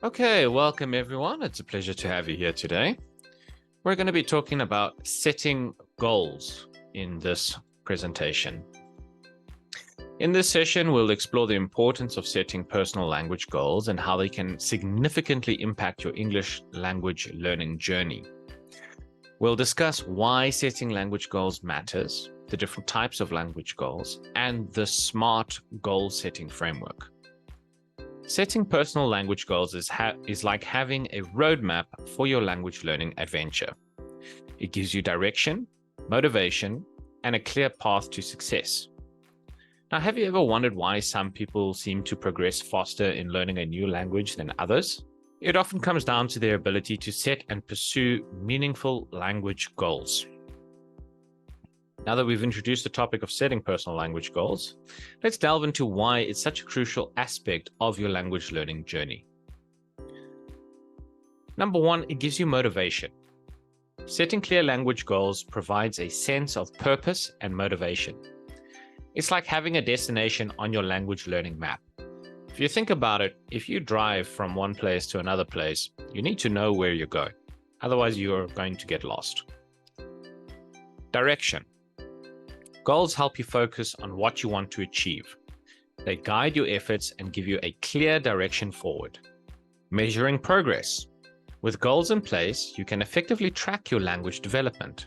Okay, welcome everyone. It's a pleasure to have you here today. We're going to be talking about setting goals in this presentation. In this session, we'll explore the importance of setting personal language goals and how they can significantly impact your English language learning journey. We'll discuss why setting language goals matters, the different types of language goals, and the SMART goal setting framework. Setting personal language goals is like having a roadmap for your language learning adventure. It gives you direction, motivation, and a clear path to success. Now, have you ever wondered why some people seem to progress faster in learning a new language than others? It often comes down to their ability to set and pursue meaningful language goals. Now that we've introduced the topic of setting personal language goals, let's delve into why it's such a crucial aspect of your language learning journey. Number one, it gives you motivation. Setting clear language goals provides a sense of purpose and motivation. It's like having a destination on your language learning map. If you think about it, if you drive from one place to another place, you need to know where you're going. Otherwise, you're going to get lost. Direction. Goals help you focus on what you want to achieve. They guide your efforts and give you a clear direction forward. Measuring progress. With goals in place, you can effectively track your language development.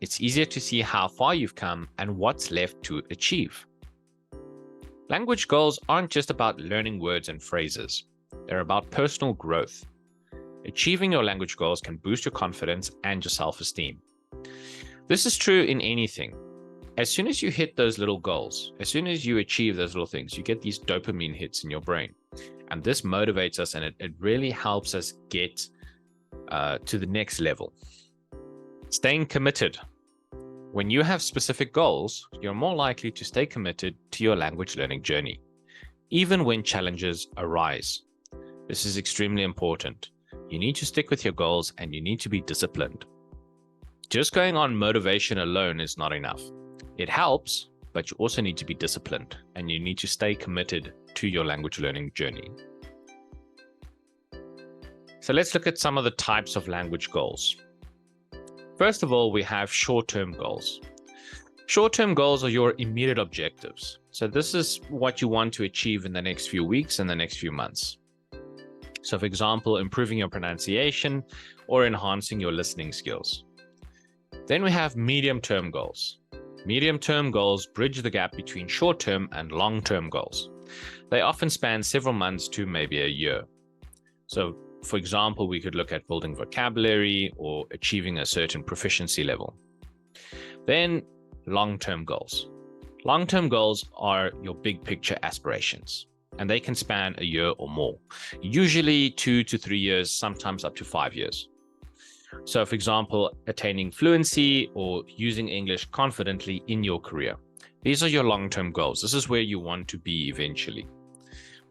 It's easier to see how far you've come and what's left to achieve. Language goals aren't just about learning words and phrases. They're about personal growth. Achieving your language goals can boost your confidence and your self-esteem. This is true in anything. As soon as you hit those little goals, as soon as you achieve those little things, you get these dopamine hits in your brain. And this motivates us and it really helps us get to the next level. Staying committed. When you have specific goals, you're more likely to stay committed to your language learning journey, even when challenges arise. This is extremely important. You need to stick with your goals and you need to be disciplined. Just going on motivation alone is not enough. It helps, but you also need to be disciplined and you need to stay committed to your language learning journey. So let's look at some of the types of language goals. First of all, we have short-term goals. Short-term goals are your immediate objectives. So this is what you want to achieve in the next few weeks and the next few months. So for example, improving your pronunciation or enhancing your listening skills. Then we have medium-term goals. Medium-term goals bridge the gap between short-term and long-term goals. They often span several months to maybe a year. So, for example, we could look at building vocabulary or achieving a certain proficiency level. Then, long-term goals. Long-term goals are your big picture aspirations, and they can span a year or more, usually 2 to 3 years, sometimes up to 5 years. So, for example, attaining fluency or using English confidently in your career. These are your long-term goals. This is where you want to be eventually.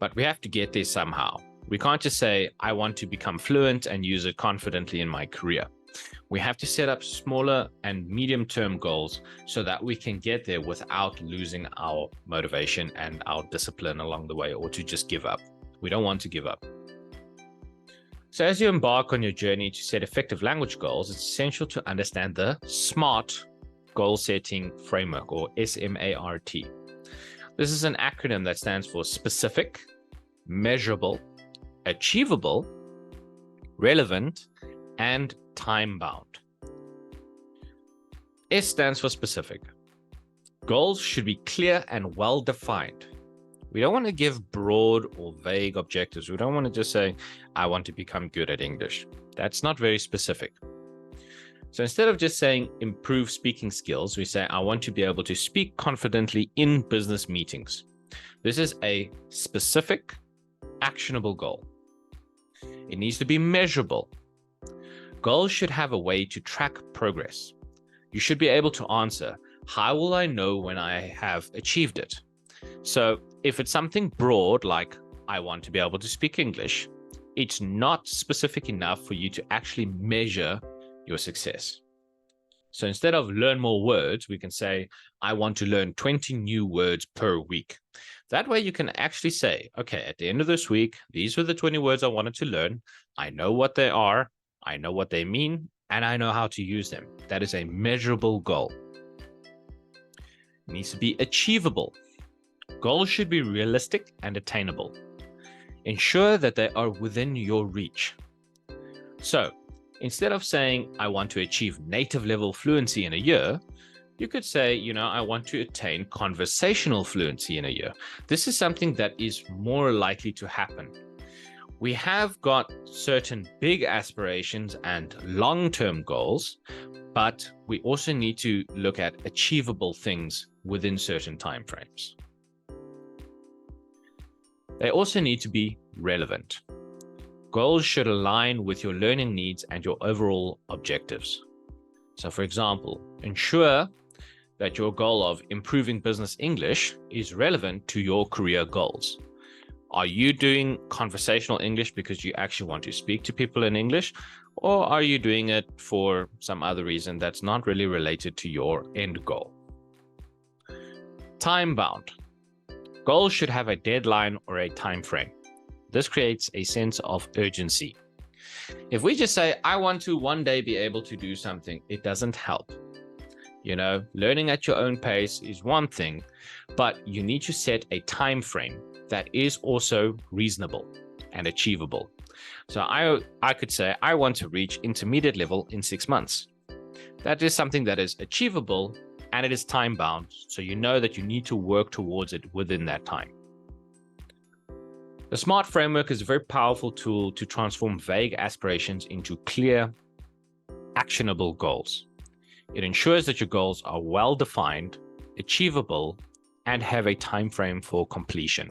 But we have to get there somehow. We can't just say, I want to become fluent and use it confidently in my career. We have to set up smaller and medium-term goals so that we can get there without losing our motivation and our discipline along the way or to just give up. We don't want to give up. So as you embark on your journey to set effective language goals, it's essential to understand the SMART goal setting framework, or SMART. This is an acronym that stands for specific, measurable, achievable, relevant, and time-bound. S stands for specific. Goals should be clear and well-defined. We don't want to give broad or vague objectives. We don't want to just say, I want to become good at English. That's not very specific. So instead of just saying improve speaking skills, we say, I want to be able to speak confidently in business meetings. This is a specific, actionable goal. It needs to be measurable. Goals should have a way to track progress. You should be able to answer, how will I know when I have achieved it? So if it's something broad, like I want to be able to speak English, it's not specific enough for you to actually measure your success. So instead of learn more words, we can say, I want to learn 20 new words per week. That way you can actually say, okay, at the end of this week, these were the 20 words I wanted to learn. I know what they are, I know what they mean, and I know how to use them. That is a measurable goal. It needs to be achievable. Goals should be realistic and attainable. Ensure that they are within your reach. So instead of saying, I want to achieve native level fluency in a year, you could say, I want to attain conversational fluency in a year. This is something that is more likely to happen. We have got certain big aspirations and long-term goals, but we also need to look at achievable things within certain timeframes. They also need to be relevant. Goals should align with your learning needs and your overall objectives. So for example, ensure that your goal of improving business English is relevant to your career goals. Are you doing conversational English because you actually want to speak to people in English, or are you doing it for some other reason that's not really related to your end goal? Time-bound. Goals should have a deadline or a time frame. This creates a sense of urgency. If we just say, I want to one day be able to do something, it doesn't help. Learning at your own pace is one thing, but you need to set a time frame that is also reasonable and achievable. So I could say, I want to reach intermediate level in 6 months. That is something that is achievable and it is time bound. So you know that you need to work towards it within that time. The SMART framework is a very powerful tool to transform vague aspirations into clear, actionable goals. It ensures that your goals are well-defined, achievable, and have a time frame for completion.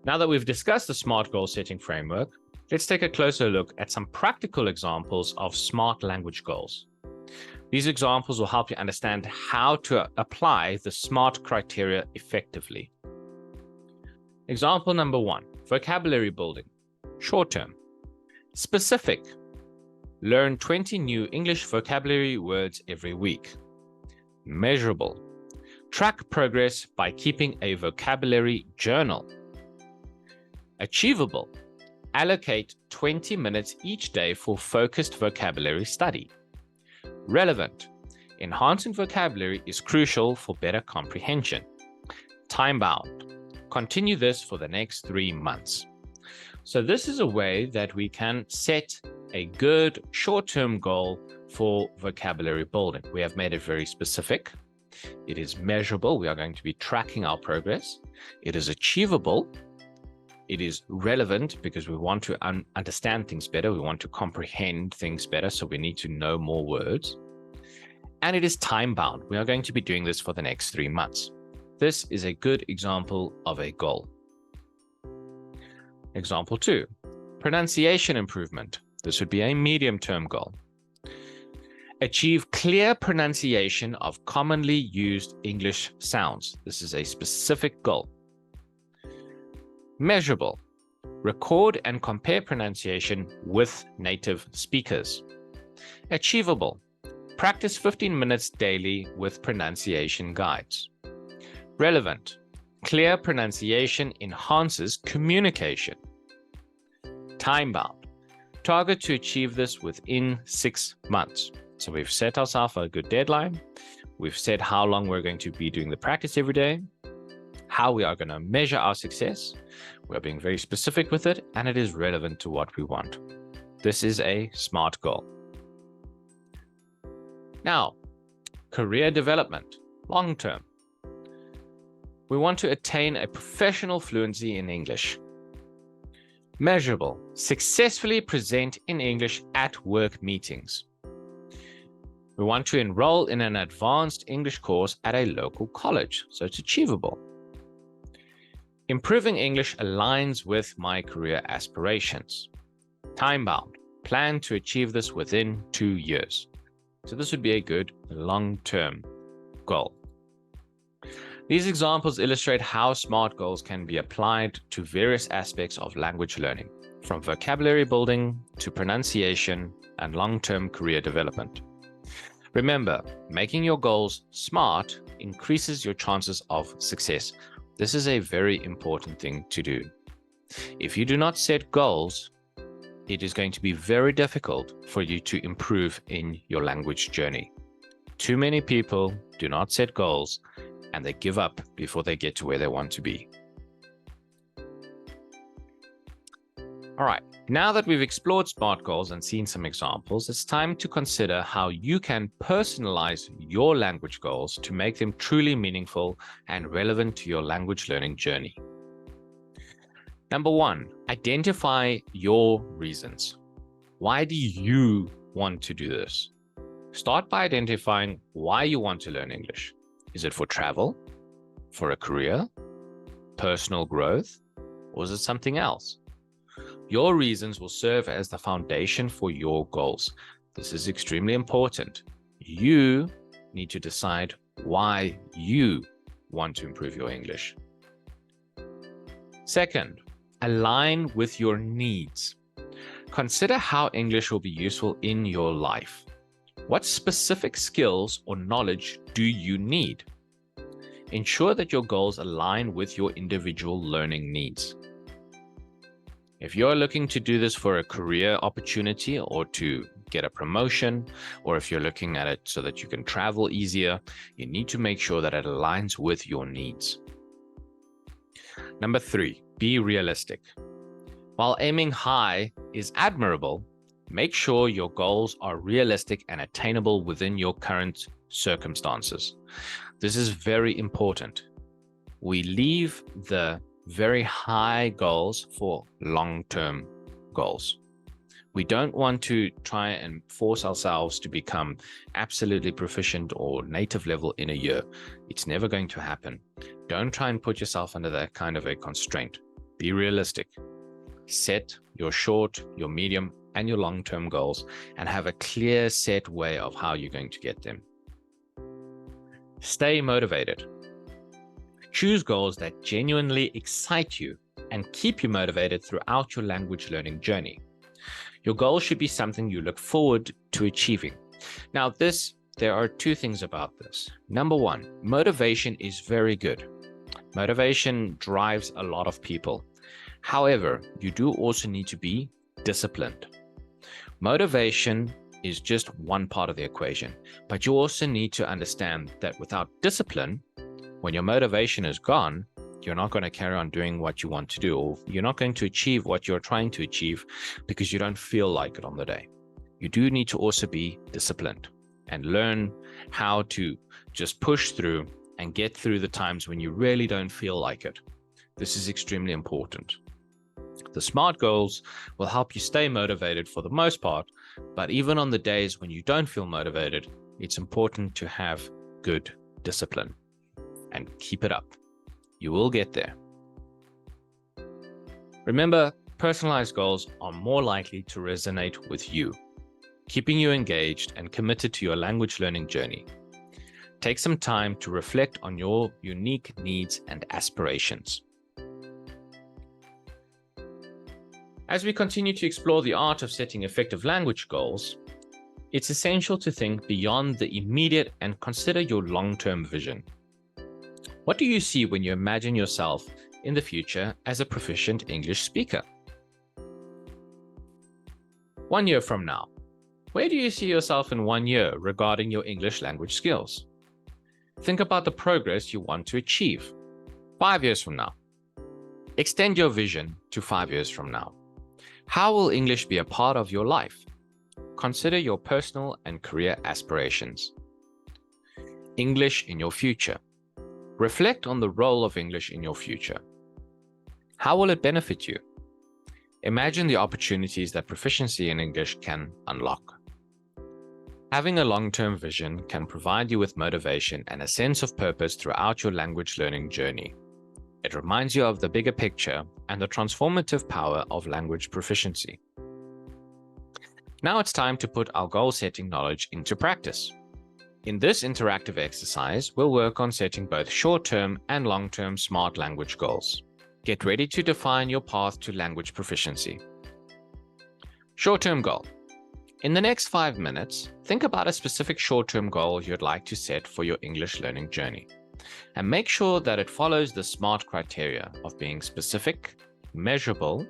Now that we've discussed the SMART goal setting framework, let's take a closer look at some practical examples of SMART language goals. These examples will help you understand how to apply the SMART criteria effectively. Example number 1, vocabulary building. Short term. Specific. Learn 20 new English vocabulary words every week. Measurable. Track progress by keeping a vocabulary journal. Achievable. Allocate 20 minutes each day for focused vocabulary study. Relevant. Enhancing vocabulary is crucial for better comprehension. Time-bound. Continue this for the next 3 months. So this is a way that we can set a good short-term goal for vocabulary building. We have made it very specific. It is measurable. We are going to be tracking our progress. It is achievable. It is relevant because we want to understand things better. We want to comprehend things better. So we need to know more words. And it is time-bound. We are going to be doing this for the next 3 months. This is a good example of a goal. Example 2, pronunciation improvement. This would be a medium-term goal. Achieve clear pronunciation of commonly used English sounds. This is a specific goal. Measurable. Record and compare pronunciation with native speakers. Achievable. Practice 15 minutes daily with pronunciation guides. Relevant. Clear pronunciation enhances communication. Time-bound. Target to achieve this within 6 months. So we've set ourselves a good deadline. We've said how long we're going to be doing the practice every day, how we are going to measure our success. We're being very specific with it, and it is relevant to what we want. This is a SMART goal. Now, career development, long-term. We want to attain a professional fluency in English. Measurable. Successfully present in English at work meetings. We want to enroll in an advanced English course at a local college, so it's achievable. Improving English aligns with my career aspirations. Time-bound. Plan to achieve this within 2 years. So this would be a good long-term goal. These examples illustrate how SMART goals can be applied to various aspects of language learning, from vocabulary building to pronunciation, and long-term career development. Remember, making your goals SMART increases your chances of success. This is a very important thing to do. If you do not set goals, it is going to be very difficult for you to improve in your language journey. Too many people do not set goals and they give up before they get to where they want to be. All right, now that we've explored SMART goals and seen some examples, it's time to consider how you can personalize your language goals to make them truly meaningful and relevant to your language learning journey. Number one, identify your reasons. Why do you want to do this? Start by identifying why you want to learn English. Is it for travel, for a career, personal growth, or is it something else? Your reasons will serve as the foundation for your goals. This is extremely important. You need to decide why you want to improve your English. Second, align with your needs. Consider how English will be useful in your life. What specific skills or knowledge do you need? Ensure that your goals align with your individual learning needs. If you're looking to do this for a career opportunity or to get a promotion, or if you're looking at it so that you can travel easier, you need to make sure that it aligns with your needs. Number three, be realistic. While aiming high is admirable, make sure your goals are realistic and attainable within your current circumstances. This is very important. We leave the very high goals for long-term goals. We don't want to try and force ourselves to become absolutely proficient or native level in a year. It's never going to happen. Don't try and put yourself under that kind of a constraint. Be realistic. Set your short, your medium, and your long-term goals and have a clear set way of how you're going to get them. Stay motivated. Choose goals that genuinely excite you and keep you motivated throughout your language learning journey. Your goal should be something you look forward to achieving. Now, there are two things about this. Number one, motivation is very good. Motivation drives a lot of people. However, you do also need to be disciplined. Motivation is just one part of the equation, but you also need to understand that without discipline, when your motivation is gone, you're not going to carry on doing what you want to do, or you're not going to achieve what you're trying to achieve because you don't feel like it on the day. You do need to also be disciplined and learn how to just push through and get through the times when you really don't feel like it. This is extremely important. The SMART goals will help you stay motivated for the most part, but even on the days when you don't feel motivated, it's important to have good discipline and keep it up. You will get there. Remember, personalized goals are more likely to resonate with you, keeping you engaged and committed to your language learning journey. Take some time to reflect on your unique needs and aspirations. As we continue to explore the art of setting effective language goals, it's essential to think beyond the immediate and consider your long-term vision. What do you see when you imagine yourself in the future as a proficient English speaker? 1 year from now, where do you see yourself in 1 year regarding your English language skills? Think about the progress you want to achieve. 5 years from now, extend your vision to 5 years from now. How will English be a part of your life? Consider your personal and career aspirations. English in your future. Reflect on the role of English in your future. How will it benefit you? Imagine the opportunities that proficiency in English can unlock. Having a long-term vision can provide you with motivation and a sense of purpose throughout your language learning journey. It reminds you of the bigger picture and the transformative power of language proficiency. Now it's time to put our goal-setting knowledge into practice. In this interactive exercise, we'll work on setting both short-term and long-term SMART language goals. Get ready to define your path to language proficiency. Short-term goal. In the next 5 minutes, think about a specific short-term goal you'd like to set for your English learning journey, and make sure that it follows the SMART criteria of being specific, measurable,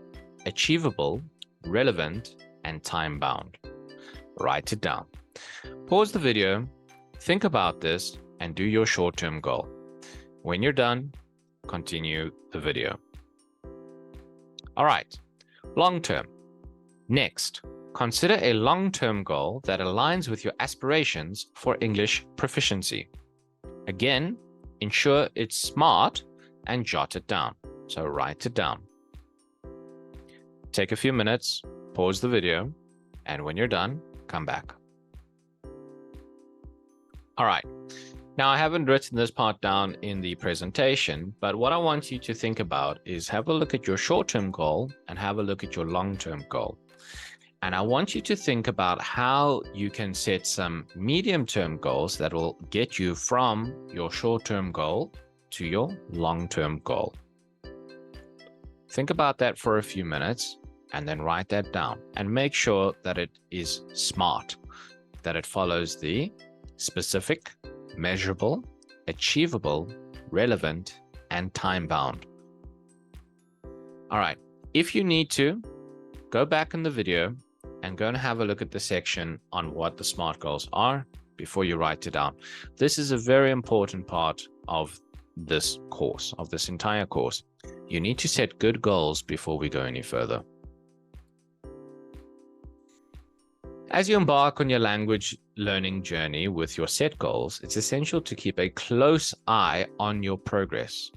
achievable, relevant, and time-bound. Write it down. Pause the video, think about this, and do your short-term goal. When you're done, continue the video. All right, long-term. Next, consider a long-term goal that aligns with your aspirations for English proficiency. Again, ensure it's SMART and jot it down. So write it down. Take a few minutes, pause the video, and when you're done, come back. All right. Now, I haven't written this part down in the presentation, but what I want you to think about is have a look at your short-term goal and have a look at your long-term goal. And I want you to think about how you can set some medium-term goals that will get you from your short-term goal to your long-term goal. Think about that for a few minutes and then write that down and make sure that it is SMART, that it follows the specific, measurable, achievable, relevant, and time-bound. All right, if you need to, go back in the video and go and have a look at the section on what the SMART goals are before you write it down. This is a very important part of this course, of this entire course. You need to set good goals before we go any further. As you embark on your language learning journey with your set goals, it's essential to keep a close eye on your progress.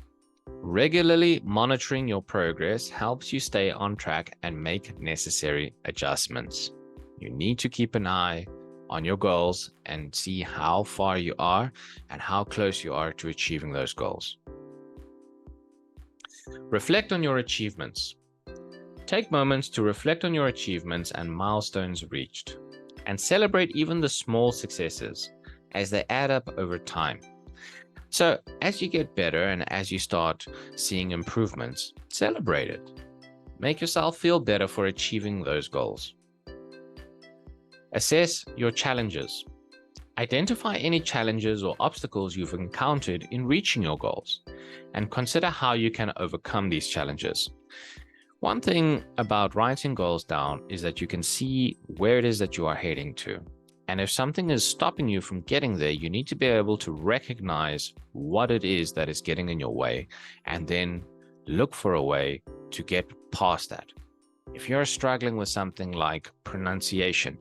Regularly monitoring your progress helps you stay on track and make necessary adjustments. You need to keep an eye on your goals and see how far you are and how close you are to achieving those goals. Reflect on your achievements. Take moments to reflect on your achievements and milestones reached, and celebrate even the small successes as they add up over time. So as you get better and as you start seeing improvements, celebrate it. Make yourself feel better for achieving those goals. Assess your challenges. Identify any challenges or obstacles you've encountered in reaching your goals, and consider how you can overcome these challenges. One thing about writing goals down is that you can see where it is that you are heading to. And if something is stopping you from getting there, you need to be able to recognize what it is that is getting in your way and then look for a way to get past that. If you're struggling with something like pronunciation,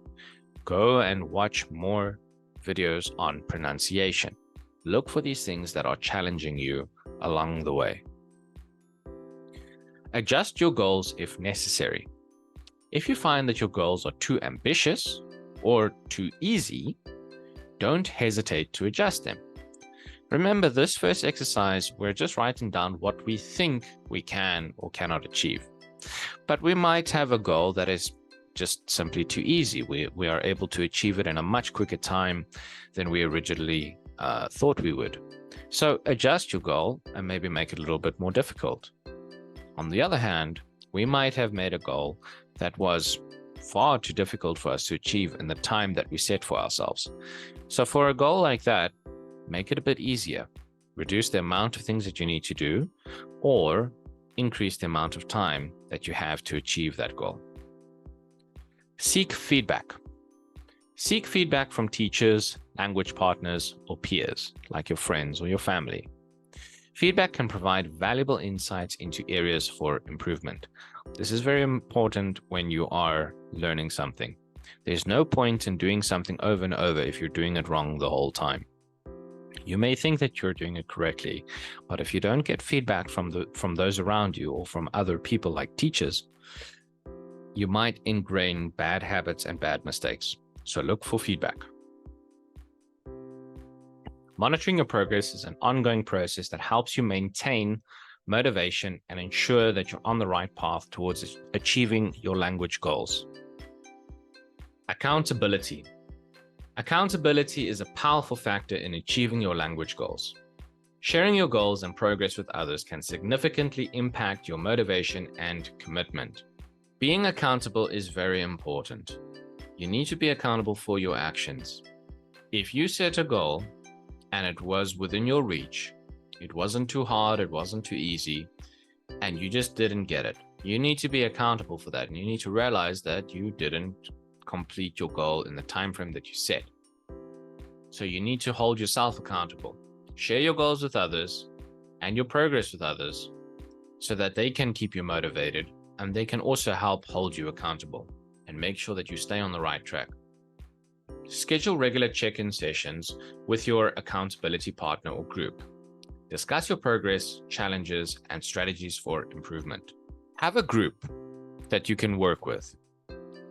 go and watch more videos on pronunciation. Look for these things that are challenging you along the way. Adjust your goals if necessary. If you find that your goals are too ambitious or too easy, don't hesitate to adjust them. Remember, this first exercise, we're just writing down what we think we can or cannot achieve. But we might have a goal that is just simply too easy. We are able to achieve it in a much quicker time than we originally thought we would. So adjust your goal and maybe make it a little bit more difficult. On the other hand, we might have made a goal that was far too difficult for us to achieve in the time that we set for ourselves. So for a goal like that, make it a bit easier. Reduce the amount of things that you need to do, or increase the amount of time that you have to achieve that goal. Seek feedback. Seek feedback from teachers, language partners, or peers, like your friends or your family. Feedback can provide valuable insights into areas for improvement. This is very important when you are learning something. There's no point in doing something over and over if you're doing it wrong the whole time. You may think that you're doing it correctly, but if you don't get feedback from those around you or from other people like teachers, you might ingrain bad habits and bad mistakes. So look for feedback. Monitoring your progress is an ongoing process that helps you maintain motivation and ensure that you're on the right path towards achieving your language goals. Accountability. Accountability is a powerful factor in achieving your language goals. Sharing your goals and progress with others can significantly impact your motivation and commitment. Being accountable is very important. You need to be accountable for your actions. If you set a goal and it was within your reach, it wasn't too hard, it wasn't too easy, and you just didn't get it, you need to be accountable for that. And you need to realize that you didn't complete your goal in the time frame that you set. So you need to hold yourself accountable. Share your goals with others and your progress with others so that they can keep you motivated and they can also help hold you accountable and make sure that you stay on the right track. Schedule regular check-in sessions with your accountability partner or group. Discuss your progress, challenges, and strategies for improvement. Have a group that you can work with.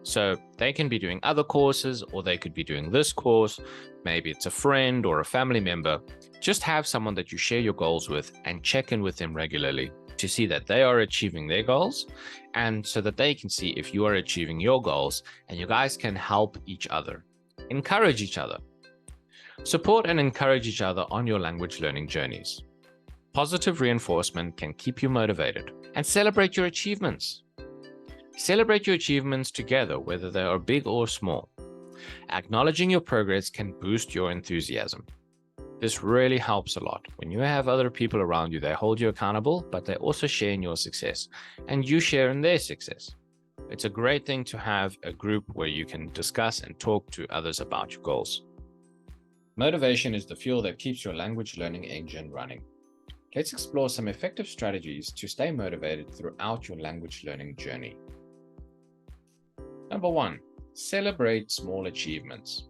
So they can be doing other courses, or they could be doing this course. Maybe it's a friend or a family member. Just have someone that you share your goals with and check in with them regularly to see that they are achieving their goals, and so that they can see if you are achieving your goals, and you guys can help each other. Encourage each other. Support and encourage each other on your language learning journeys. Positive reinforcement can keep you motivated. And celebrate your achievements. Celebrate your achievements together, whether they are big or small. Acknowledging your progress can boost your enthusiasm. This really helps a lot. When you have other people around you, they hold you accountable, but they also share in your success, and you share in their success. It's a great thing to have a group where you can discuss and talk to others about your goals. Motivation is the fuel that keeps your language learning engine running. Let's explore some effective strategies to stay motivated throughout your language learning journey. Number 1, celebrate small achievements.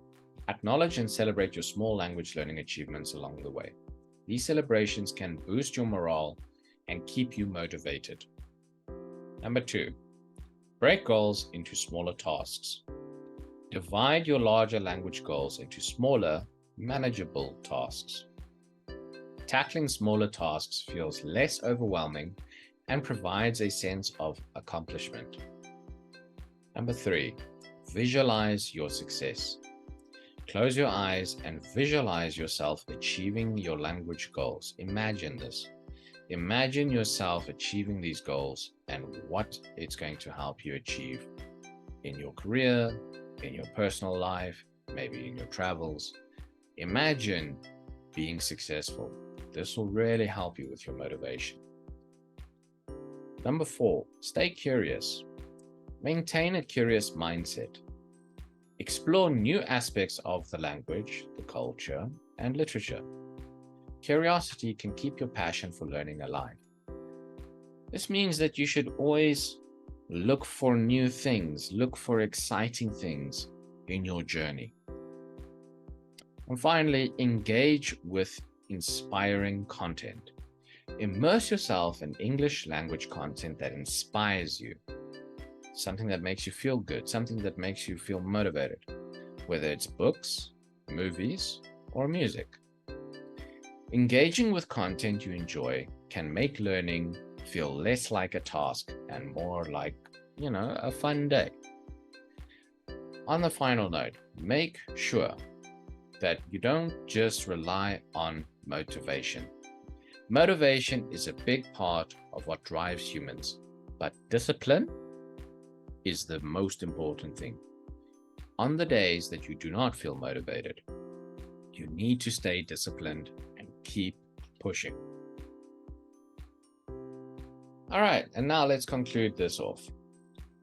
Acknowledge and celebrate your small language learning achievements along the way. These celebrations can boost your morale and keep you motivated. Number 2, break goals into smaller tasks. Divide your larger language goals into smaller, manageable tasks. Tackling smaller tasks feels less overwhelming and provides a sense of accomplishment. Number 3, visualize your success. Close your eyes and visualize yourself achieving your language goals. Imagine this. Imagine yourself achieving these goals and what it's going to help you achieve in your career, in your personal life, maybe in your travels. Imagine being successful. This will really help you with your motivation. Number 4, stay curious. Maintain a curious mindset. Explore new aspects of the language, the culture, and literature. Curiosity can keep your passion for learning alive. This means that you should always look for new things, look for exciting things in your journey. And finally, engage with inspiring content. Immerse yourself in English language content that inspires you. Something that makes you feel good, something that makes you feel motivated, whether it's books, movies, or music. Engaging with content you enjoy can make learning feel less like a task and more like, a fun day. On the final note, make sure that you don't just rely on motivation. Motivation is a big part of what drives humans, but discipline is the most important thing. On the days that you do not feel motivated, you need to stay disciplined and keep pushing. All right, and now let's conclude this off.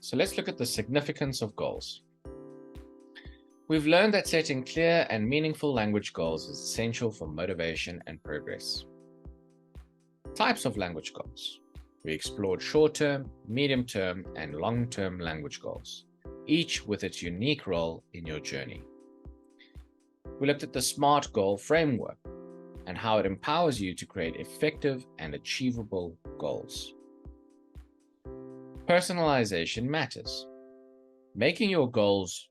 So let's look at the significance of goals. We've learned that setting clear and meaningful language goals is essential for motivation and progress. Types of language goals. We explored short-term, medium-term, and long-term language goals, each with its unique role in your journey. We looked at the SMART goal framework and how it empowers you to create effective and achievable goals. Personalization matters. Making your goals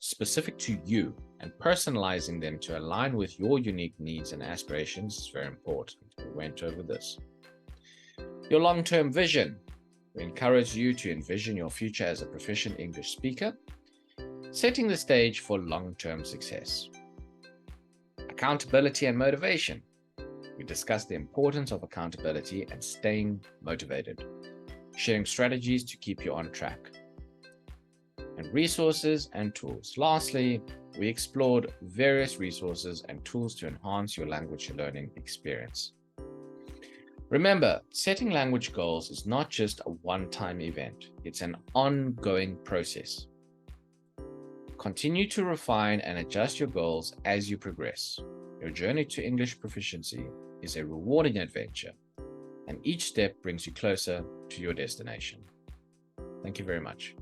specific to you and personalizing them to align with your unique needs and aspirations is very important. We went over this. Your long-term vision. We encourage you to envision your future as a proficient English speaker, setting the stage for long-term success. Accountability and motivation. We discussed the importance of accountability and staying motivated, sharing strategies to keep you on track. and resources and tools. Lastly, we explored various resources and tools to enhance your language learning experience. Remember, setting language goals is not just a one-time event, it's an ongoing process. Continue to refine and adjust your goals as you progress. Your journey to English proficiency is a rewarding adventure, and each step brings you closer to your destination. Thank you very much.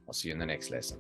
I'll see you in the next lesson.